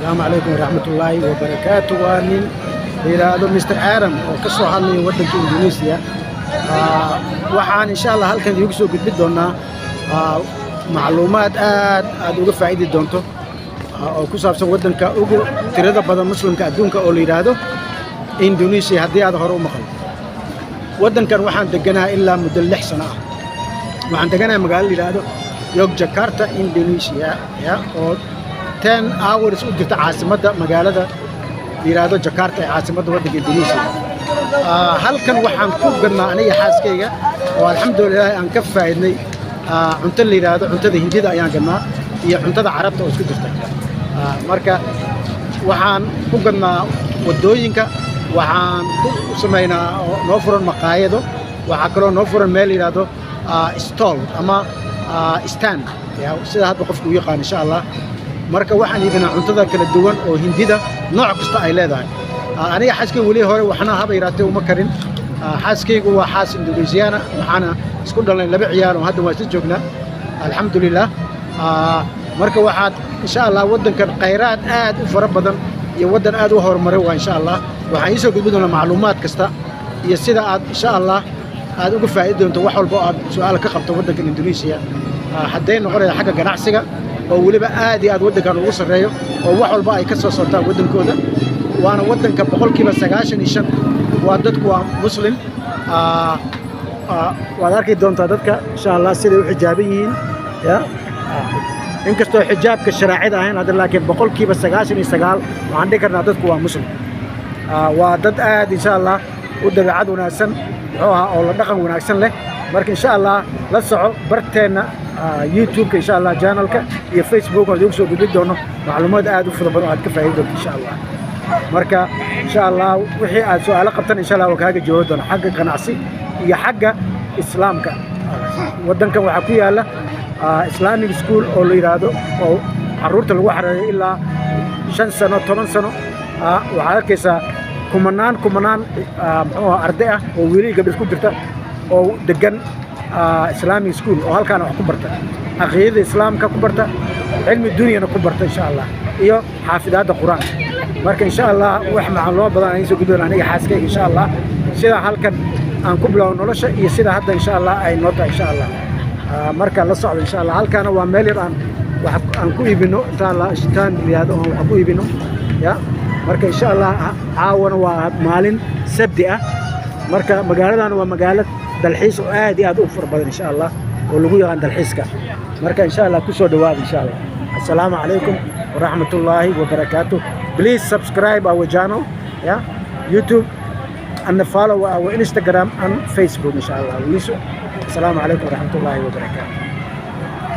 السلام عليكم ورحمة الله وبركاته. وأنين إلى هذا مستر آدم وقصة هذا ودك إندونيسيا. وحان إن شاء الله هل كان يقصوا قد بدنا معلومات أدوغ فائدة دونتو أو كسب ودن كأوجو ترى بدل مسلم كأدون كأولي هذا إندونيسيا هدي هذا هرو مخل ودن كان وحان دجنا إلا مدلح سنة وحان دجنا مقال هذا يوك جاكرتا إندونيسيا يا أو 10 hours ودت عاصمة مقالة يرادو جاكرتا عاصمة ودن إندونيسيا. هل كان وحان كوبنا أنا حاسكية والحمد لله أن كفى إني cunto la yiraahdo cuntada hindida ayaan gadnaa iyo cuntada carabta oo isku jirta marka waxaan ku gadnaa wadooyinka waxaan ku sameynaa noo furan maqaayado waxa kale oo noo furan meel yiraahdo stall ama stand sida hadda qofku u yaqaan insha Allah marka waxaan iibinaa cuntada kala duwan oo hindida nooc kasta ay leedahay aniga xaskay wali hore waxna haba yiraatay uma karin xaaskaygu waa xaas Indoneesiyaana waxaana isku dhalnay laba ciyaar oo hadda waa isla joognaa alxamdulillah marka waxaad insha Allah wadankan khayraad aad u fara badan iyo wadan aad u horumaray waa insha Allah waxaan isoo gudbin doonaa macluumaad kasta iyo sida aad insha Allah aad uga faa'iido doonto wax walba aad su'aal ka qabto wadankan Indonesia hadday noqonayso xagga ganacsiga oo waliba aad iyo aad wadankan ugu sareeyo oo wax walba ay ka soo soortaan wadankooda waana wadanka 95% waa dadku waa muslim waad arki doontaa dadka insha Allah siday u xijaaban yihiin ya inkastoo xijaabka sharciida ahayn hadda laakiin 99% waxaan dhihi karnaa dadku waa muslim waa dad aad insha Allah u dabeecad wanaagsan wuxuu ahaa oo la dhaqan wanaagsan leh marka insha Allah la soco barteena YouTube insha Allah channelka iyo Facebook oo idinku soo gudbin doono macluumaad aad u fara badan oo aad ka faa'iido doonto insha Allah marka insha Allah wixii aad su'aalo qabtan insha Allah waa kaaga jawaab doona xagga ganacsi iyo xagga islaamka wadankan waxa ku yaala Islamic school oo la yiraahdo oo caruurta lagu xareeyo ilaa 5 sano 10 sano waxa arkaysa kumanaan muxuu arday ah oo wiilal gabdho ku jirta oo degan Islamic school oo halkaan wax ku barta aqoonta islaamka ku barta cilmi dunyana ku barta insha Allah iyo xaafidada quraanka marka insha Allah wax macluumaad badan ay soo gudbin aniga xaaskayga insha Allah sida halkan aan ku bilowno nolosha iyo sida hadda insha Allah ay noqoto insha Allah marka la socdo insha Allah halkaan waa meel yar aan ku iibino insha Allah stand riyado oo wax ku iibino ya marka insha Allah caawana waa maalin sabti ah marka magaaladan waa magaalad dalxiis oo aad iyo aad u far badan insha Allah oo lagu yaqaan dalxiiska marka insha Allah ku soo dhawaad insha Allah assalamu alaykum wa rahmatullahi wa barakatuh please subscribe our channel yeah YouTube and follow our Instagram and Facebook insha Allah assalamu alaykum wa rahmatullahi wa barakatuh